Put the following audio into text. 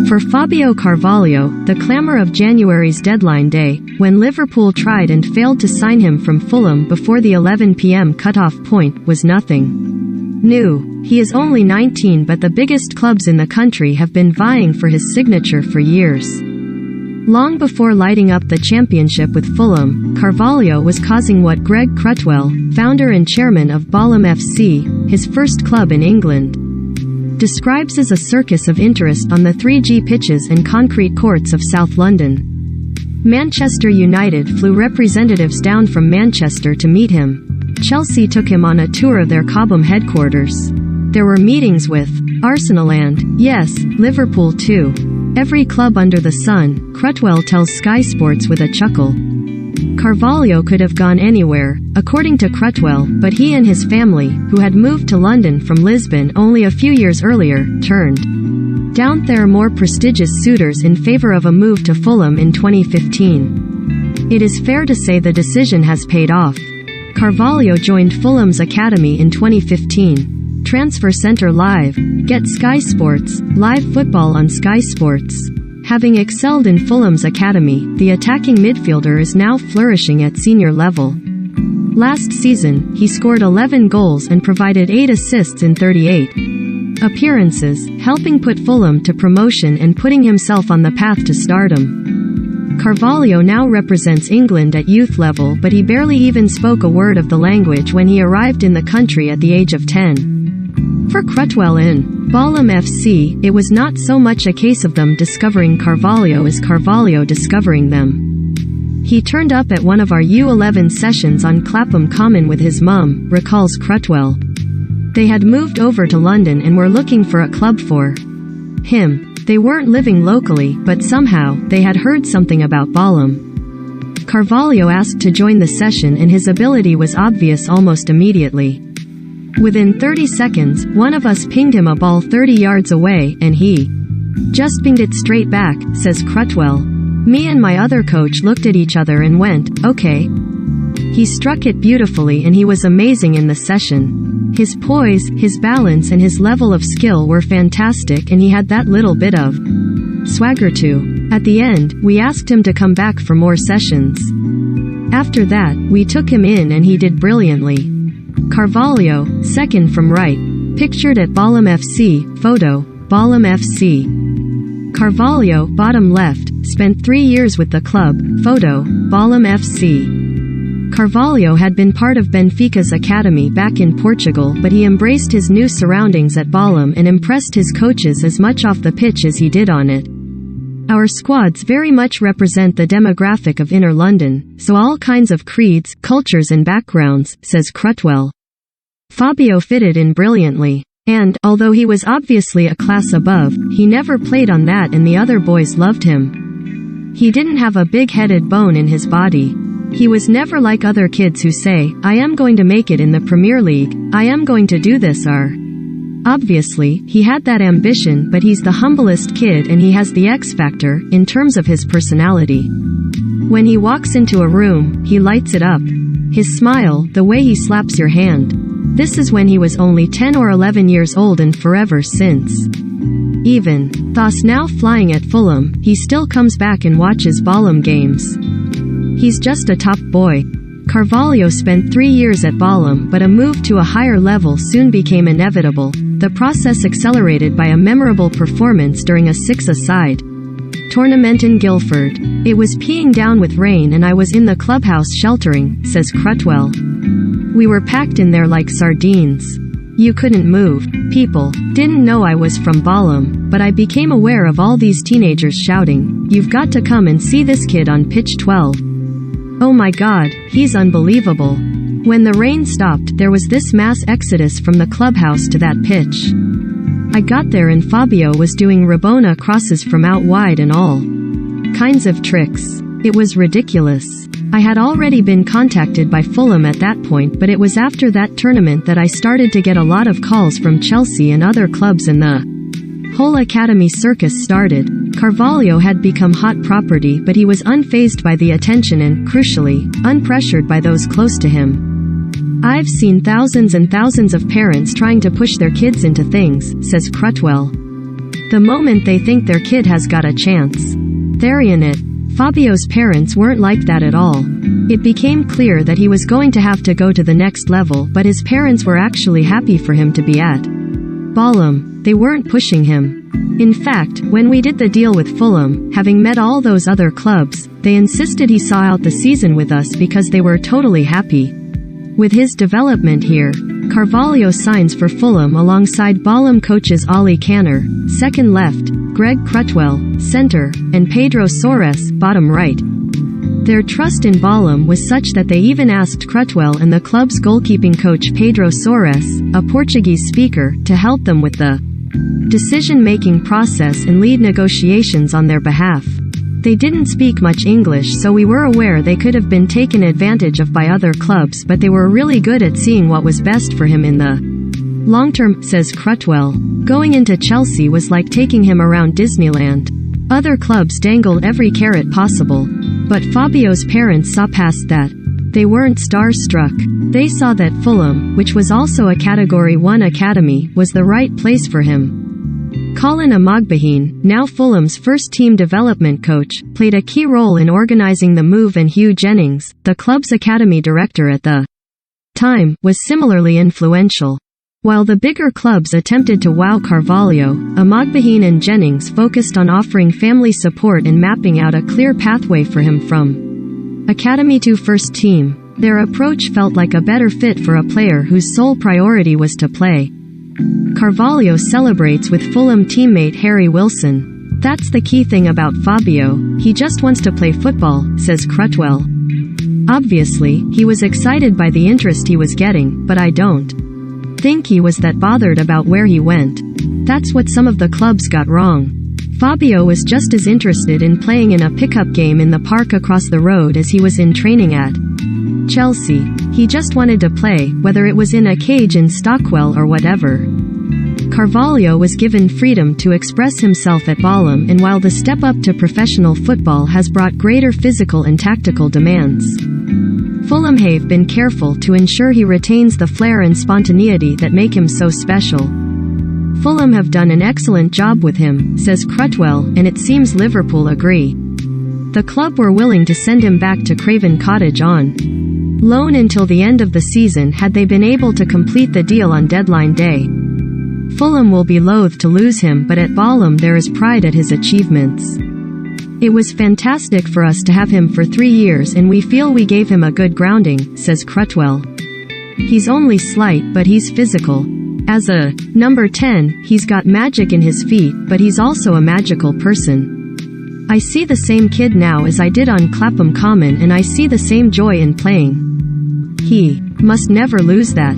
For Fabio Carvalho, the clamour of January's deadline day, when Liverpool tried and failed to sign him from Fulham before the 11 p.m. cut-off point, was nothing new. He is only 19, but the biggest clubs in the country have been vying for his signature for years. Long before lighting up the championship with Fulham, Carvalho was causing what Greg Crutwell, founder and chairman of Fulham FC, his first club in England, describes as a circus of interest on the 3G pitches and concrete courts of South London. Manchester United flew representatives down from Manchester to meet him. Chelsea took him on a tour of their Cobham headquarters. There were meetings with Arsenal and, yes, Liverpool too. Every club under the sun, Crutwell tells Sky Sports with a chuckle. Carvalho could have gone anywhere, according to Crutwell, but he and his family, who had moved to London from Lisbon only a few years earlier, turned down their more prestigious suitors in favour of a move to Fulham in 2015. It is fair to say the decision has paid off. Carvalho joined Fulham's academy in 2015. Transfer Centre Live. Get Sky Sports, live football on Sky Sports. Having excelled in Fulham's academy, the attacking midfielder is now flourishing at senior level. Last season, he scored 11 goals and provided 8 assists in 38 appearances, helping put Fulham to promotion and putting himself on the path to stardom. Carvalho now represents England at youth level, but he barely even spoke a word of the language when he arrived in the country at the age of 10. For Crutwell in Fulham FC, it was not so much a case of them discovering Carvalho as Carvalho discovering them. He turned up at one of our U11 sessions on Clapham Common with his mum, recalls Crutwell. They had moved over to London and were looking for a club for him. They weren't living locally, but somehow, they had heard something about Fulham. Carvalho asked to join the session and his ability was obvious almost immediately. Within 30 seconds, one of us pinged him a ball 30 yards away, and he just pinged it straight back, says Crutwell. Me and my other coach looked at each other and went, okay. He struck it beautifully and he was amazing in the session. His poise, his balance and his level of skill were fantastic and he had that little bit of swagger too. At the end, we asked him to come back for more sessions. After that, we took him in and he did brilliantly. Carvalho, second from right. Pictured at Fulham FC, photo, Fulham FC. Carvalho, bottom left, spent 3 years with the club, photo, Fulham FC. Carvalho had been part of Benfica's academy back in Portugal, but he embraced his new surroundings at Fulham and impressed his coaches as much off the pitch as he did on it. Our squads very much represent the demographic of inner London, so all kinds of creeds, cultures and backgrounds, says Crutwell. Fabio fitted in brilliantly. And, although he was obviously a class above, he never played on that and the other boys loved him. He didn't have a big-headed bone in his body. He was never like other kids who say, I am going to make it in the Premier League, I am going to do this Obviously, he had that ambition, but he's the humblest kid and he has the X factor, in terms of his personality. When he walks into a room, he lights it up. His smile, the way he slaps your hand. This is when he was only 10 or 11 years old and forever since. Even thus now flying at Fulham, he still comes back and watches Fulham games. He's just a top boy. Carvalho spent 3 years at Fulham, but a move to a higher level soon became inevitable. The process accelerated by a memorable performance during a 6-a-side tournament in Guildford. It was peeing down with rain and I was in the clubhouse sheltering, says Crutwell. We were packed in there like sardines. You couldn't move. People didn't know I was from Fulham, but I became aware of all these teenagers shouting, "You've got to come and see this kid on pitch 12. Oh my God, he's unbelievable." When the rain stopped, there was this mass exodus from the clubhouse to that pitch. I got there and Fabio was doing Rabona crosses from out wide and all kinds of tricks. It was ridiculous. I had already been contacted by Fulham at that point, but it was after that tournament that I started to get a lot of calls from Chelsea and other clubs and the whole academy circus started. Carvalho had become hot property, but he was unfazed by the attention and, crucially, unpressured by those close to him. I've seen thousands and thousands of parents trying to push their kids into things, says Crutwell. The moment they think their kid has got a chance, they're in it. Fabio's parents weren't like that at all. It became clear that he was going to have to go to the next level, but his parents were actually happy for him to be at Fulham. They weren't pushing him. In fact, when we did the deal with Fulham, having met all those other clubs, they insisted he saw out the season with us because they were totally happy with his development here. Carvalho signs for Fulham alongside Fulham coaches Ollie Canner, second left, Greg Crutwell, center, and Pedro Soares, bottom right. Their trust in Fulham was such that they even asked Crutwell and the club's goalkeeping coach Pedro Soares, a Portuguese speaker, to help them with the decision-making process and lead negotiations on their behalf. They didn't speak much English, so we were aware they could have been taken advantage of by other clubs, but they were really good at seeing what was best for him in the long term, says Crutwell. Going into Chelsea was like taking him around Disneyland. Other clubs dangled every carrot possible. But Fabio's parents saw past that. They weren't starstruck. They saw that Fulham, which was also a Category 1 academy, was the right place for him. Colin Amagbahine, now Fulham's first-team development coach, played a key role in organizing the move, and Hugh Jennings, the club's academy director at the time, was similarly influential. While the bigger clubs attempted to wow Carvalho, Amagbahine and Jennings focused on offering family support and mapping out a clear pathway for him from academy to first team. Their approach felt like a better fit for a player whose sole priority was to play. Carvalho celebrates with Fulham teammate Harry Wilson. That's the key thing about Fabio, he just wants to play football, says Crutwell. Obviously, he was excited by the interest he was getting, but I don't think he was that bothered about where he went. That's what some of the clubs got wrong. Fabio was just as interested in playing in a pickup game in the park across the road as he was in training at Chelsea. He just wanted to play, whether it was in a cage in Stockwell or whatever. Carvalho was given freedom to express himself at Fulham, and while the step up to professional football has brought greater physical and tactical demands, Fulham have been careful to ensure he retains the flair and spontaneity that make him so special. Fulham have done an excellent job with him, says Crutwell, and it seems Liverpool agree. The club were willing to send him back to Craven Cottage on loan until the end of the season had they been able to complete the deal on deadline day. Fulham will be loath to lose him, but at Fulham there is pride at his achievements. It was fantastic for us to have him for 3 years, and we feel we gave him a good grounding, says Crutwell. He's only slight, but he's physical. As a number 10, he's got magic in his feet, but he's also a magical person. I see the same kid now as I did on Clapham Common, and I see the same joy in playing. He must never lose that.